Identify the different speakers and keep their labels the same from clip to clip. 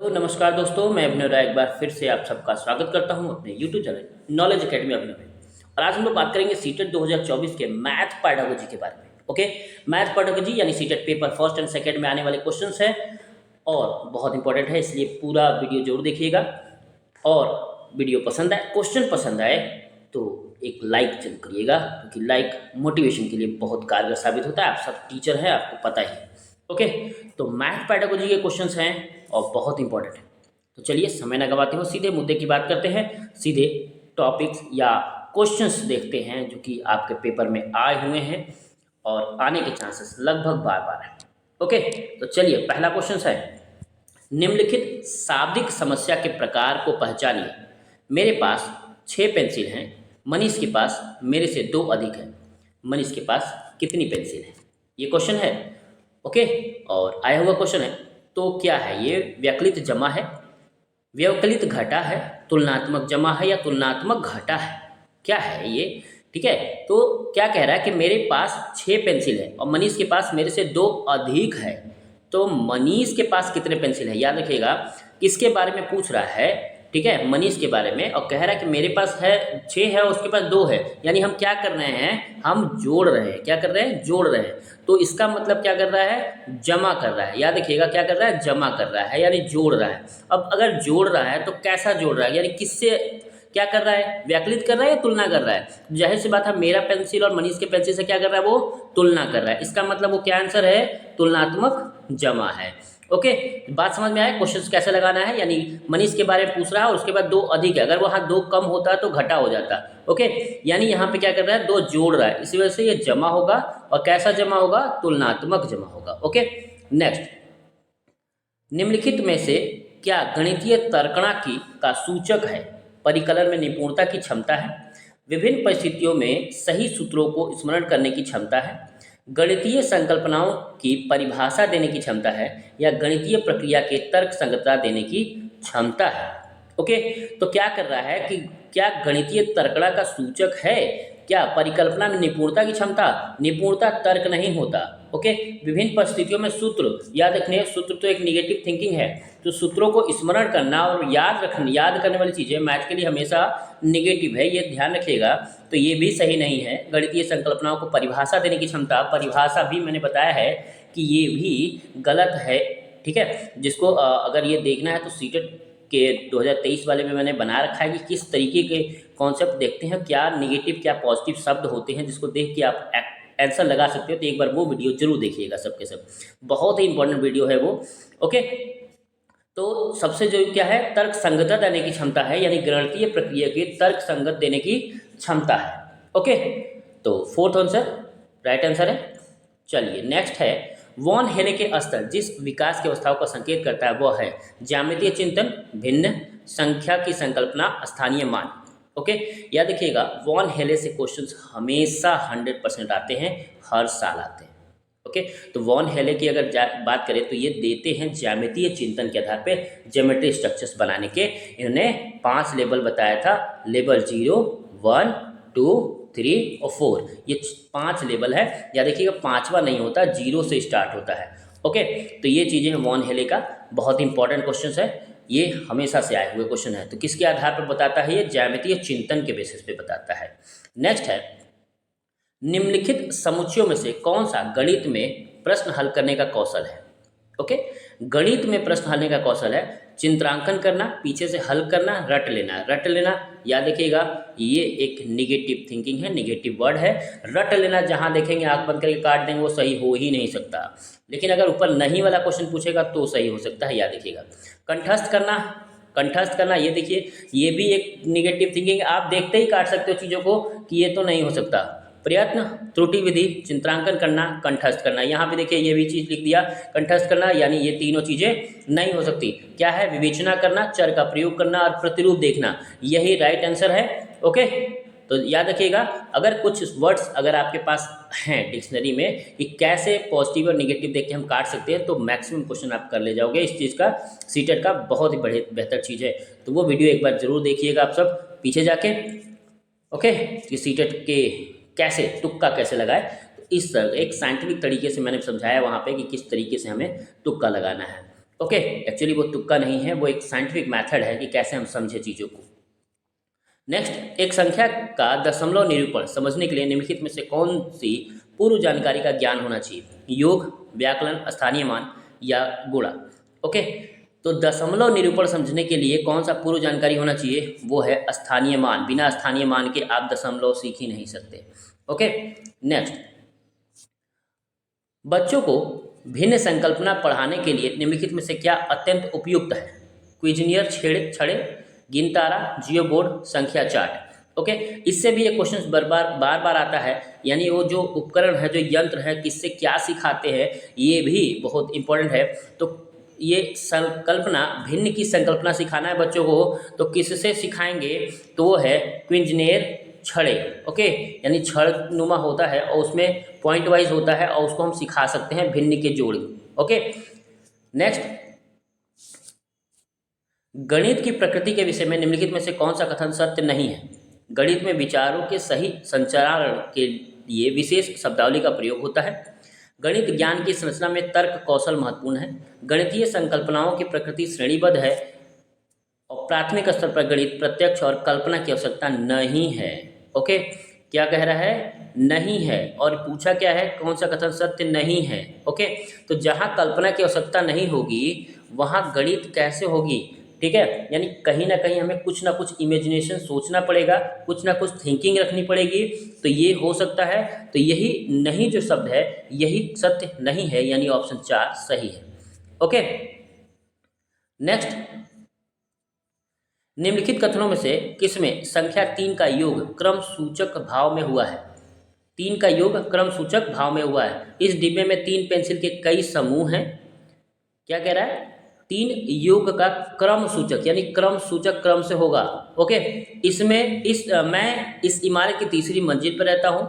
Speaker 1: तो नमस्कार दोस्तों, मैं अभिनव राय एक बार फिर से आप सबका स्वागत करता हूं अपने यूट्यूब चैनल नॉलेज एकेडमी अभिनव में। और आज हम लोग बात करेंगे सीटेट 2024 के मैथ पेडागोजी के बारे में। ओके, मैथ पेडागोजी यानी CTET paper first and second में आने वाले क्वेश्चंस हैं और बहुत इंपॉर्टेंट है, इसलिए पूरा वीडियो जरूर देखिएगा। और वीडियो पसंद आए, क्वेश्चन पसंद आए तो एक लाइक जरूर करिएगा, क्योंकि लाइक मोटिवेशन के लिए बहुत कारगर साबित होता है। आप सब टीचर हैं, आपको पता ही है। ओके, तो मैथ पेडागोजी के क्वेश्चंस हैं और बहुत इंपॉर्टेंट है। तो चलिए समय न गवाते हुए सीधे मुद्दे की बात करते हैं, सीधे टॉपिक्स या क्वेश्चंस देखते हैं जो कि आपके पेपर में आए हुए हैं और आने के चांसेस लगभग बार बार है। ओके, तो चलिए पहला क्वेश्चन है, निम्नलिखित शाब्दिक समस्या के प्रकार को पहचानिए। मेरे पास 6 पेंसिल हैं, मनीष के पास मेरे से 2 अधिक है। मनीष के पास कितनी पेंसिल है? ये क्वेश्चन है। ओके, और आया हुआ क्वेश्चन है, तो क्या है ये? व्यवकलित जमा है, व्यवकलित घटा है, तुलनात्मक जमा है या तुलनात्मक घटा है? क्या है ये? ठीक है, तो क्या कह रहा है कि मेरे पास 6 पेंसिल है और मनीष के पास मेरे से 2 अधिक है। तो मनीष के पास कितने पेंसिल है? याद रखिएगा किसके बारे में पूछ रहा है। ठीक है, मनीष के बारे में, और कह रहा है कि मेरे पास है 6 है और उसके पास 2 है। यानी हम क्या कर रहे हैं? हम जोड़ रहे हैं। क्या कर रहे हैं? जोड़ रहे हैं। तो इसका मतलब क्या कर रहा है? जमा कर रहा है। याद रखिएगा क्या कर रहा है? जमा कर रहा है, यानी जोड़ रहा है। अब अगर जोड़ रहा है तो कैसा जोड़ रहा है? यानी किससे क्या कर रहा है? व्याकलित कर रहा है या तुलना कर रहा है? जाहिर सी बात है, मेरा पेंसिल और मनीष के पेंसिल से क्या कर रहा है? वो तुलना कर रहा है। इसका मतलब वो क्या आंसर है? तुलनात्मक जमा है। ओके, बात समझ में आया? क्वेश्चन कैसे लगाना है, यानी मनीष के बारे में पूछ रहा है और उसके बाद 2 अधिक है। अगर वहाँ 2 कम होता तो घटा हो जाता। ओके, यानी यहाँ पे क्या कर रहा है? 2 जोड़ रहा है, इसी वजह से ये जमा होगा। और कैसा जमा होगा? तुलनात्मक जमा होगा। ओके, नेक्स्ट, निम्नलिखित में से क्या गणितीय तर्कणा की का सूचक है? परिकलन में निपुणता की क्षमता है, विभिन्न परिस्थितियों में सही सूत्रों को स्मरण करने की क्षमता है, गणितीय संकल्पनाओं की परिभाषा देने की क्षमता है, या गणितीय प्रक्रिया के तर्क संगतता देने की क्षमता है। ओके, तो क्या कर रहा है कि क्या गणितीय तर्कणा का सूचक है? क्या परिकल्पना में निपुणता की क्षमता? निपुणता तर्क नहीं होता। ओके, विभिन्न परिस्थितियों में सूत्र याद रखने। सूत्र तो एक निगेटिव थिंकिंग है, तो सूत्रों को स्मरण करना और याद करने वाली चीज़ें मैथ के लिए हमेशा निगेटिव है, ये ध्यान रखिएगा। तो ये भी सही नहीं है। गणितीय संकल्पनाओं को परिभाषा देने की क्षमता, परिभाषा भी मैंने बताया है कि ये भी गलत है। ठीक है, जिसको अगर ये देखना है तो सीटेट के 2023 वाले में मैंने बना रखा है कि किस तरीके के कॉन्सेप्ट देखते हैं, क्या निगेटिव क्या पॉजिटिव शब्द होते हैं, जिसको देख के आप आंसर लगा सकते हो। तो एक बार वो वीडियो जरूर देखिएगा, सबके सब बहुत ही इंपॉर्टेंट वीडियो है वो। ओके, तो सबसे जो क्या है? तर्क संगतता देने की क्षमता है, यानी गणितीय प्रक्रिया के तर्क संगत देने की क्षमता है। ओके, तो 4th आंसर राइट आंसर है। चलिए नेक्स्ट है, वॉन हेले के स्तर जिस विकास की अवस्थाओं का संकेत करता है वह है ज्यामितीय चिंतन, भिन्न, संख्या की संकल्पना, स्थानीय मान। ओके, याद रखिएगा वॉन हेले से क्वेश्चंस हमेशा 100% आते हैं, हर साल आते हैं। ओके, तो वॉन हेले की अगर बात करें तो ये देते हैं ज्यामितीय चिंतन के आधार पे ज्योमेट्री स्ट्रक्चर्स बनाने के। इन्होंने 5 लेवल बताया था, लेवल 0, 1, 2, 3 और 4। ये 5 लेवल है। या देखिएगा 5वां नहीं होता, 0 से स्टार्ट होता है। ओके, तो ये चीज़ें हैं वॉन हेले का, बहुत इंपॉर्टेंट क्वेश्चन है, ये हमेशा से आए हुए क्वेश्चन है। तो किसके आधार पर बताता है? ये ज्यामितीय चिंतन के बेसिस पे बताता है। नेक्स्ट है, निम्नलिखित समुच्चयों में से कौन सा गणित में प्रश्न हल करने का कौशल है? ओके, गणित में प्रश्न हल करने का कौशल है चित्रांकन करना, पीछे से हल करना, रट लेना। रट लेना याद रखिएगा, ये एक निगेटिव थिंकिंग है, निगेटिव वर्ड है। रट लेना जहाँ देखेंगे आंख बंद करके काट देंगे, वो सही हो ही नहीं सकता। लेकिन अगर ऊपर नहीं वाला क्वेश्चन पूछेगा तो सही हो सकता है, याद रखिएगा। कंठस्थ करना, कंठस्थ करना, ये देखिए ये भी एक निगेटिव थिंकिंग। आप देखते ही काट सकते हो चीज़ों को कि ये तो नहीं हो सकता। प्रयत्न, त्रुटि विधि, चित्रांकन करना, कंठस्थ करना। यहाँ पे देखिए ये भी चीज़ लिख दिया, कंठस्थ करना, यानी ये तीनों चीज़ें नहीं हो सकती। क्या है? विवेचना करना, चर का प्रयोग करना और प्रतिरूप देखना, यही राइट आंसर है। ओके, तो याद रखिएगा, अगर कुछ वर्ड्स अगर आपके पास हैं डिक्शनरी में कि कैसे पॉजिटिव और निगेटिव देख के हम काट सकते हैं, तो मैक्सिमम क्वेश्चन आप कर ले जाओगे इस चीज़ का। सीटेट का बहुत ही बेहतर चीज़ है, तो वो वीडियो एक बार जरूर देखिएगा आप सब पीछे जाके। ओके, कि सीटेट के कैसे तुक्का कैसे लगाए, तो इस तरह एक साइंटिफिक तरीके से मैंने समझाया वहाँ पे कि किस तरीके से हमें तुक्का लगाना है। ओके, एक्चुअली वो तुक्का नहीं है, वो एक साइंटिफिक मेथड है कि कैसे हम समझे चीज़ों को। नेक्स्ट, एक संख्या का दशमलव निरूपण समझने के लिए निम्नलिखित में से कौन सी पूर्व जानकारी का ज्ञान होना चाहिए? योग, व्याकरण, स्थानीय मान या गुणा? ओके, तो दशमलव निरूपण समझने के लिए कौन सा पूर्व जानकारी होना चाहिए? वो है स्थानीय मान। बिना स्थानीय मान के आप दशमलव सीख ही नहीं सकते। ओके, नेक्स्ट, बच्चों को भिन्न संकल्पना पढ़ाने के लिए निम्नलिखित में से क्या अत्यंत उपयुक्त है? क्विजनियर छेड़े छड़े, गिनतारा, जियो बोर्ड, संख्या चार्ट। ओके, इससे भी ये क्वेश्चन बार बार आता है, यानी वो जो उपकरण है, जो यंत्र है, किससे क्या सिखाते हैं, ये भी बहुत इंपॉर्टेंट है। तो ये संकल्पना, भिन्न की संकल्पना सिखाना है बच्चों को, तो किससे सिखाएंगे? तो वो है क्विंजनेर छड़े। ओके, यानी छड़ नुमा होता है और उसमें पॉइंट वाइज होता है और उसको हम सिखा सकते हैं भिन्न के जोड़। ओके, नेक्स्ट, गणित की प्रकृति के विषय में निम्नलिखित में से कौन सा कथन सत्य नहीं है? गणित में विचारों के सही संचारण के लिए विशेष शब्दावली का प्रयोग होता है। गणित ज्ञान की संरचना में तर्क कौशल महत्वपूर्ण है। गणितीय संकल्पनाओं की प्रकृति श्रेणीबद्ध है और प्राथमिक स्तर पर गणित प्रत्यक्ष और कल्पना की आवश्यकता नहीं है। ओके, क्या कह रहा है? नहीं है। और पूछा क्या है? कौन सा कथन सत्य नहीं है? ओके, तो जहाँ कल्पना की आवश्यकता नहीं होगी वहाँ गणित कैसे होगी? ठीक है, यानी कहीं ना कहीं हमें कुछ ना कुछ इमेजिनेशन सोचना पड़ेगा, कुछ ना कुछ थिंकिंग रखनी पड़ेगी, तो ये हो सकता है। तो यही नहीं जो शब्द है, यही सत्य नहीं है, यानी ऑप्शन 4 सही है। ओके, नेक्स्ट, निम्नलिखित कथनों में से किसमें संख्या 3 का योग क्रम सूचक भाव में हुआ है? 3 का योग क्रम सूचक भाव में हुआ है। इस डिब्बे में 3 पेंसिल के कई समूह हैं। क्या कह रहा है? 3 योग का क्रम सूचक, यानी क्रम सूचक क्रम से होगा। ओके, इसमें मैं इस इमारत की तीसरी मंजिल पर रहता हूँ।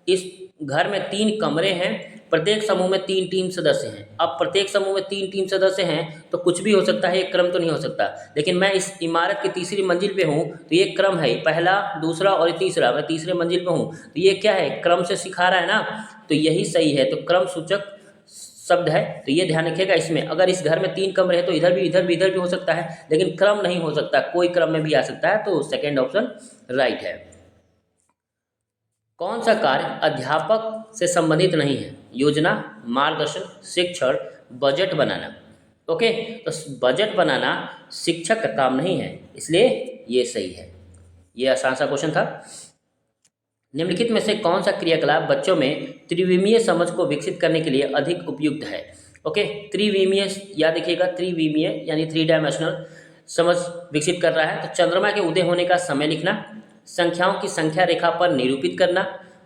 Speaker 1: इस घर में 3 कमरे हैं, प्रत्येक समूह में 3 टीम सदस्य हैं। अब प्रत्येक समूह में 3 टीम सदस्य हैं तो कुछ भी हो सकता है, एक क्रम तो नहीं हो सकता। लेकिन मैं इस इमारत की तीसरी मंजिल पे हूँ तो ये क्रम है, पहला, दूसरा और तीसरा। मैं तीसरे मंजिल पे हूँ तो ये क्या है? क्रम से सिखा रहा है ना, तो यही सही है। तो क्रम सूचक शब्द है, तो ये ध्यान रखिएगा। इसमें अगर इस घर में 3 कमरे हैं तो इधर भी हो सकता है, लेकिन क्रम नहीं हो सकता, कोई क्रम में भी आ सकता है। तो सेकेंड ऑप्शन राइट है। कौन सा कार्य अध्यापक से संबंधित नहीं है? योजना, मार्गदर्शन, शिक्षण, बजट बनाना। ओके, तो बजट बनाना शिक्षक का काम नहीं है, इसलिए ये सही है। ये आसान सा क्वेश्चन था। निम्नलिखित में से कौन सा क्रियाकलाप बच्चों में त्रिविमीय समझ को विकसित करने के लिए अधिक उपयुक्त है? ओके, त्रिविमीय याद रखिएगा, त्रिविमीय यानी 3 डायमेंशनल समझ विकसित कर रहा है। तो चंद्रमा के उदय होने का समय लिखना, संख्याओं की संख्या रेखा पर निरूपित करना,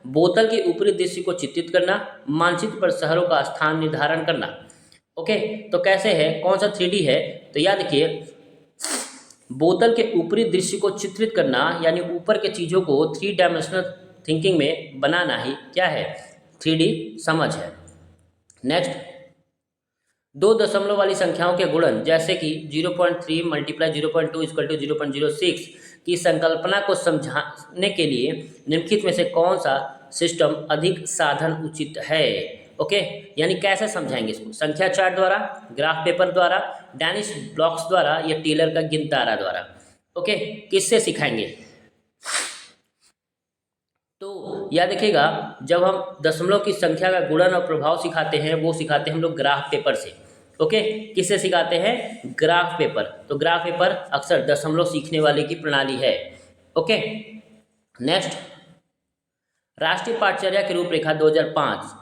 Speaker 1: बोतल के ऊपरी दृश्य को चित्रित करना, मानचित्र पर शहरों का स्थान निर्धारण करना। ओके, तो कैसे है, कौन सा 3D है? तो याद रखिए, बोतल के ऊपरी दृश्य को चित्रित करना यानी ऊपर के चीज़ों को 3 डायमेंशनल थिंकिंग में बनाना ही क्या है? 3D समझ है। नेक्स्ट, 2 दशमलव वाली संख्याओं के गुणन जैसे कि 0.3 मल्टीप्लाई 0.2 इक्वल टू 0.06 की संकल्पना को समझाने के लिए निम्नलिखित में से कौन सा सिस्टम अधिक साधन उचित है? ओके, यानी कैसे समझाएंगे इसको? संख्या चार्ट द्वारा, ग्राफ पेपर द्वारा, डैनिश ब्लॉक्स द्वारा या टेलर का गिनतारा द्वारा? ओके, किससे सिखाएंगे? तो याद रखिएगा, जब हम दशमलव की संख्या का गुणन और प्रभाव सिखाते हैं वो सिखाते हैं हम लोग ग्राफ पेपर से। ओके, किससे सिखाते हैं? Graph paper. तो ग्राफ पेपर अक्सर दशमलव सीखने वाले की प्रणाली है। ओके, नेक्स्ट, राष्ट्रीय पाठचर्या की रूपरेखा 2005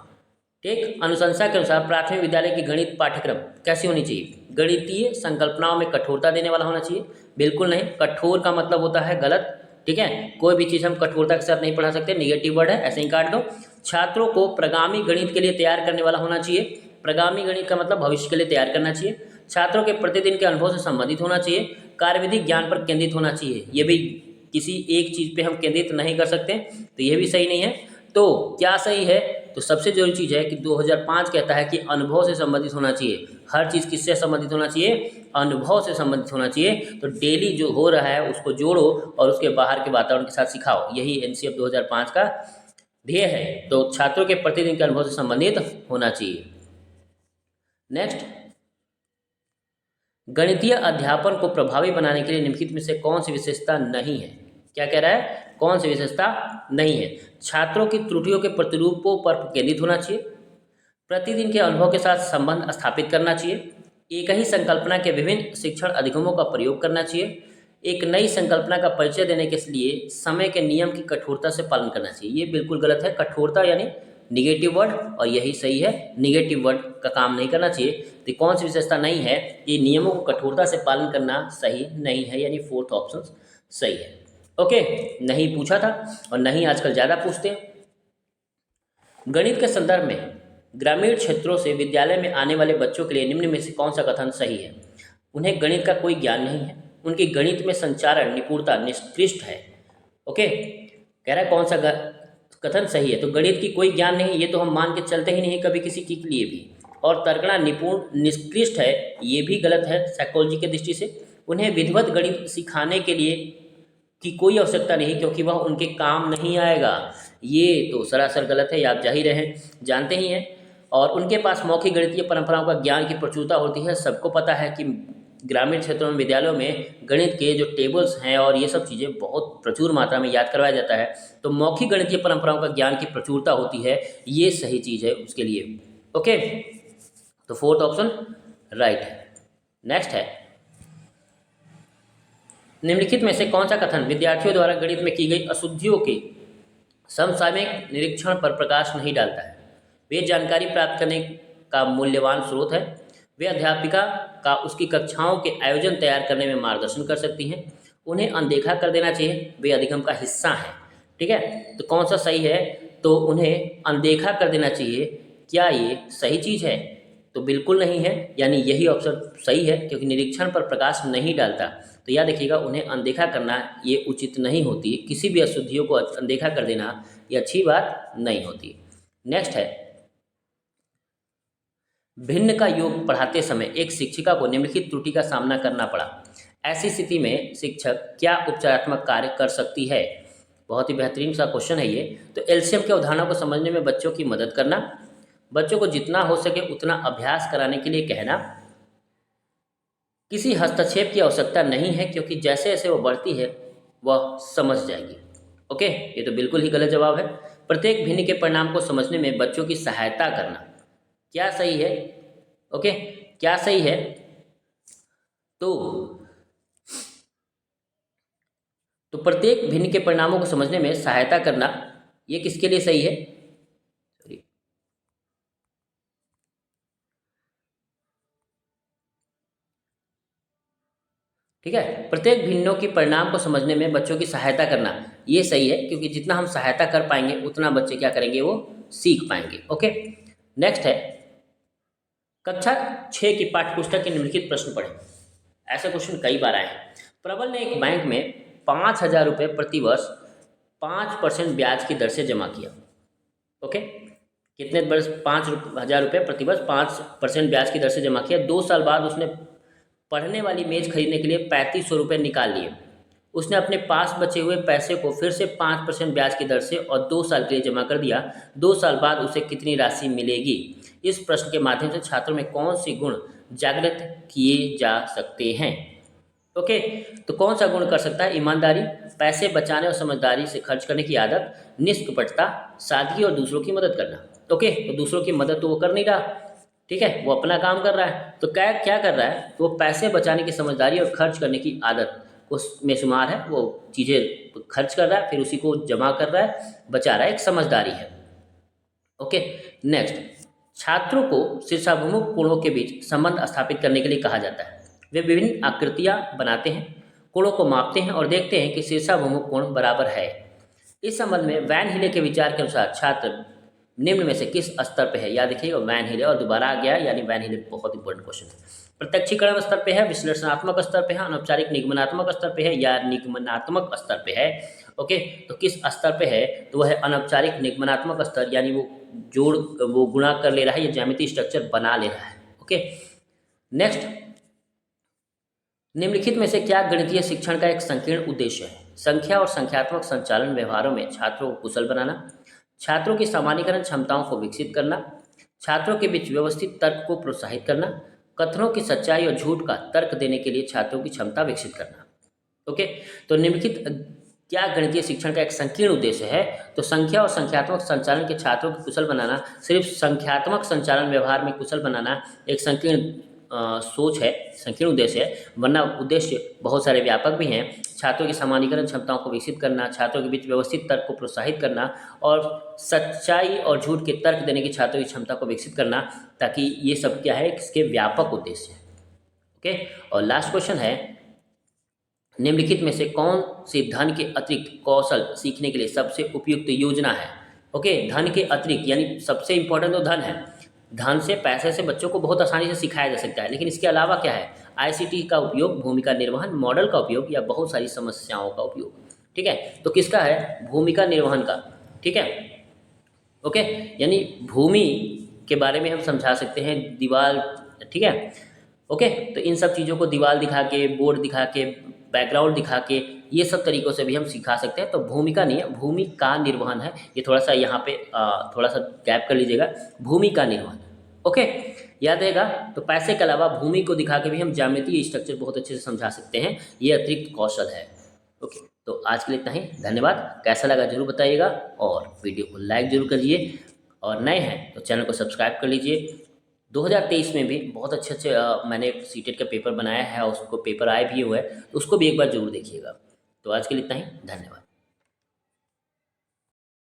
Speaker 1: ठीक अनुशंसा के अनुसार प्राथमिक विद्यालय की गणित पाठ्यक्रम कैसी होनी चाहिए? गणितीय संकल्पनाओं में कठोरता देने वाला होना चाहिए? बिल्कुल नहीं, कठोर का मतलब होता है गलत। ठीक है, कोई भी चीज़ हम कठोरता के साथ नहीं पढ़ा सकते, निगेटिव वर्ड है, ऐसे ही काट दो। छात्रों को प्रगामी गणित के लिए तैयार करने वाला होना चाहिए। प्रगामी गणित का मतलब भविष्य के लिए तैयार करना चाहिए। छात्रों के प्रतिदिन के अनुभव से संबंधित होना चाहिए। कार्यविधिक ज्ञान पर केंद्रित होना चाहिए। ये भी किसी एक चीज़ पे हम केंद्रित नहीं कर सकते, तो ये भी सही नहीं है। तो क्या सही है? तो सबसे जरूरी चीज़ है कि 2005 कहता है कि अनुभव से संबंधित होना चाहिए। हर चीज़ किससे संबंधित होना चाहिए? अनुभव से संबंधित होना चाहिए। तो डेली जो हो रहा है उसको जोड़ो और उसके बाहर के वातावरण के साथ सिखाओ, यही एनसीएफ 2005 का ध्येय है। तो छात्रों के प्रतिदिन के अनुभव से संबंधित होना चाहिए। नेक्स्ट, गणितीय अध्यापन को प्रभावी बनाने के लिए निम्नलिखित में से कौन सी विशेषता नहीं है? क्या कह रहा है? कौन सी विशेषता नहीं है? छात्रों की त्रुटियों के प्रतिरूपों पर केंद्रित होना चाहिए, प्रतिदिन के अनुभव के साथ संबंध स्थापित करना चाहिए, एक ही संकल्पना के विभिन्न शिक्षण अधिगमों का प्रयोग करना चाहिए, एक नई संकल्पना का परिचय देने के लिए समय के नियम की कठोरता से पालन करना चाहिए। ये बिल्कुल गलत है। कठोरता यानी निगेटिव वर्ड, और यही सही है, निगेटिव वर्ड का काम नहीं करना चाहिए। तो कौन सी विशेषता नहीं है? ये नियमों को कठोरता से पालन करना सही नहीं है, यानी फोर्थ ऑप्शन सही है। ओके, नहीं पूछा था और नहीं आजकल ज़्यादा पूछते हैं। गणित के संदर्भ में ग्रामीण क्षेत्रों से विद्यालय में आने वाले बच्चों के लिए निम्न में से कौन सा कथन सही है? उन्हें गणित का कोई ज्ञान नहीं है, उनकी गणित में संचारण निपुणता निष्कृष्ट है। ओके, कह रहा है कौन सा कथन सही है? तो गणित की कोई ज्ञान नहीं, ये तो हम मान के चलते ही नहीं कभी किसी के लिए भी। और तर्कणा निपुण निष्कृष्ट है, ये भी गलत है साइकोलॉजी के दृष्टि से। उन्हें विधिवत गणित सिखाने के लिए की कोई आवश्यकता नहीं, क्योंकि वह उनके काम नहीं आएगा। ये तो सरासर गलत है, ये आप जाहिर हैं, जानते ही हैं। और उनके पास मौखिक गणितीय परंपराओं का ज्ञान की प्रचुरता होती है। सबको पता है कि ग्रामीण क्षेत्रों में विद्यालयों में गणित के जो टेबल्स हैं और ये सब चीज़ें बहुत प्रचुर मात्रा में याद करवाया जाता है। तो मौखिक गणितीय परंपराओं का ज्ञान की प्रचुरता होती है, ये सही चीज़ है उसके लिए। ओके, तो फोर्थ ऑप्शन राइट है। नेक्स्ट है, निम्नलिखित में से कौन सा कथन विद्यार्थियों द्वारा गणित में की गई अशुद्धियों के समसामयिक निरीक्षण पर प्रकाश नहीं डालता है? वे जानकारी प्राप्त करने का मूल्यवान स्रोत है, वे अध्यापिका का उसकी कक्षाओं के आयोजन तैयार करने में मार्गदर्शन कर सकती हैं, उन्हें अनदेखा कर देना चाहिए, वे अधिगम का हिस्सा हैं। ठीक है, तो कौन सा सही है? तो उन्हें अनदेखा कर देना चाहिए। क्या ये सही चीज़ है? तो बिल्कुल नहीं है, यानी यही ऑप्शन सही है, क्योंकि निरीक्षण पर प्रकाश नहीं डालता। तो याद रखिएगा, उन्हें अनदेखा करना ये उचित नहीं होती। किसी भी अशुद्धियों को अनदेखा कर देना ये अच्छी बात नहीं होती। नेक्स्ट है, भिन्न का योग पढ़ाते समय एक शिक्षिका को निम्नलिखित त्रुटि का सामना करना पड़ा। ऐसी स्थिति में शिक्षक क्या उपचारात्मक कार्य कर सकती है? बहुत ही बेहतरीन सा क्वेश्चन है ये। तो एलसीएम के उदाहरणों को समझने में बच्चों की मदद करना, बच्चों को जितना हो सके उतना अभ्यास कराने के लिए कहना, किसी हस्तक्षेप की आवश्यकता नहीं है क्योंकि जैसे जैसे वो बढ़ती है वह समझ जाएगी। ओके, ये तो बिल्कुल ही गलत जवाब है। प्रत्येक भिन्न के परिणाम को समझने में बच्चों की सहायता करना, क्या सही है? ओके, क्या सही है? तो प्रत्येक भिन्न के परिणामों को समझने में सहायता करना, ये किसके लिए सही है? ठीक है, प्रत्येक भिन्नों के परिणाम को समझने में बच्चों की सहायता करना ये सही है, क्योंकि जितना हम सहायता कर पाएंगे उतना बच्चे क्या करेंगे? वो सीख पाएंगे। ओके, नेक्स्ट है, कक्षा 6 की पाठ्यपुस्तक के निम्नलिखित प्रश्न पढ़ें। ऐसे क्वेश्चन कई बार आए हैं। प्रबल ने एक बैंक में 5,000 रुपये प्रतिवर्ष 5% ब्याज की दर से जमा किया। ओके, कितने वर्ष? 5,000 रुपये प्रतिवर्ष 5% ब्याज की दर से जमा किया। 2 साल बाद उसने पढ़ने वाली मेज खरीदने के लिए 3,500 रुपये निकाल लिए। उसने अपने पास बचे हुए पैसे को फिर से 5% ब्याज की दर से और 2 साल के लिए जमा कर दिया। 2 साल बाद उसे कितनी राशि मिलेगी? इस प्रश्न के माध्यम से छात्रों में कौन सी गुण जागृत किए जा सकते हैं? ओके, तो कौन सा गुण कर सकता है? ईमानदारी, पैसे बचाने और समझदारी से खर्च करने की आदत, निष्कपटता, सादगी और दूसरों की मदद करना। ओके, तो दूसरों की मदद तो वो कर नहीं रहा, ठीक है, वो अपना काम कर रहा है। तो क्या क्या कर रहा है? तो वो पैसे बचाने की समझदारी और खर्च करने की आदत उसमें शुमार है। वो चीज़ें खर्च कर रहा है, फिर उसी को जमा कर रहा है, बचा रहा है, एक समझदारी है। ओके, नेक्स्ट, छात्रों को शीर्षाभिमुख कोणों के बीच संबंध स्थापित करने के लिए कहा जाता है। वे विभिन्न आकृतियां बनाते हैं, कोणों को मापते हैं और देखते हैं कि शीर्षाभिमुख कोण बराबर है। इस संबंध में वैन हिले के विचार के अनुसार छात्र निम्न में से किस स्तर पे है? याद रखिएगा, वैन हिले और दोबारा आ गया, यानी वैन हिले बहुत इंपॉर्टेंट क्वेश्चन है। प्रत्यक्षीकरण स्तर पे है, विश्लेषणात्मक स्तर पे है, अनौपचारिक निगमनात्मक स्तर पे है या निगमनात्मक स्तर पे है? ओके, तो किस स्तर पे है? तो वह है अनौपचारिक निगमनात्मक स्तर, यानी वो गुणा कर ले रहा है, ये ज्यामितीय स्ट्रक्चर बना ले रहा है। ओके, नेक्स्ट, निम्नलिखित में से क्या गणितीय शिक्षण का एक संकीर्ण उद्देश्य है? संख्या और संख्यात्मक संचालन व्यवहारों में छात्रों को कुशल बनाना, छात्रों की सामान्यीकरण क्षमताओं को विकसित करना, छात्रों के बीच व्यवस्थित तर्क को प्रोत्साहित करना, कथनों की सच्चाई और झूठ का तर्क देने के लिए छात्रों की क्षमता विकसित करना। ओके, तो निम्नलिखित क्या गणितीय शिक्षण का एक संकीर्ण उद्देश्य है? तो संख्या और संख्यात्मक संचालन के छात्रों को कुशल बनाना। सिर्फ संख्यात्मक संचालन व्यवहार में कुशल बनाना एक संकीर्ण सोच है, संकीर्ण उद्देश्य है, वरना उद्देश्य बहुत सारे व्यापक भी हैं। छात्रों की सामान्यीकरण क्षमताओं को विकसित करना, छात्रों के बीच व्यवस्थित तर्क को प्रोत्साहित करना और सच्चाई और झूठ के तर्क देने की छात्रों की क्षमता को विकसित करना, ताकि ये सब क्या है, इसके व्यापक उद्देश्य है। ओके, और लास्ट क्वेश्चन है, निम्नलिखित में से कौन सी धन के अतिरिक्त कौशल सीखने के लिए सबसे उपयुक्त योजना है? ओके, धन के अतिरिक्त यानी सबसे इंपॉर्टेंट तो धन है। धन से, पैसे से बच्चों को बहुत आसानी से सिखाया जा सकता है, लेकिन इसके अलावा क्या है? आईसीटी का उपयोग, भूमिका निर्वहन, मॉडल का उपयोग या बहुत सारी समस्याओं का उपयोग। ठीक है, तो किसका है? भूमिका निर्वहन का। ठीक है, ओके, यानी भूमि के बारे में हम समझा सकते हैं, दीवार। ठीक है, ओके, तो इन सब चीज़ों को दीवार दिखा के, बोर्ड दिखा के, बैकग्राउंड दिखा के, ये सब तरीक़ों से भी हम सिखा सकते हैं। तो भूमिका नहीं है, भूमिका निर्वहन है। ये थोड़ा सा यहाँ पे थोड़ा सा गैप कर लीजिएगा, भूमिका निर्वहन। ओके, याद रहेगा। तो पैसे के अलावा भूमि को दिखा के भी हम ज्यामितीय स्ट्रक्चर बहुत अच्छे से समझा सकते हैं, ये अतिरिक्त कौशल है। ओके, तो आज के लिए इतना ही। धन्यवाद। कैसा लगा जरूर बताइएगा और वीडियो को लाइक जरूर करिए, और नए हैं तो चैनल को सब्सक्राइब कर लीजिए। 2023 में भी बहुत अच्छे अच्छे मैंने सीटेट का पेपर बनाया है और उसको पेपर आए भी हुए हैं, तो उसको भी एक बार जरूर देखिएगा। तो आज के लिए इतना ही। धन्यवाद।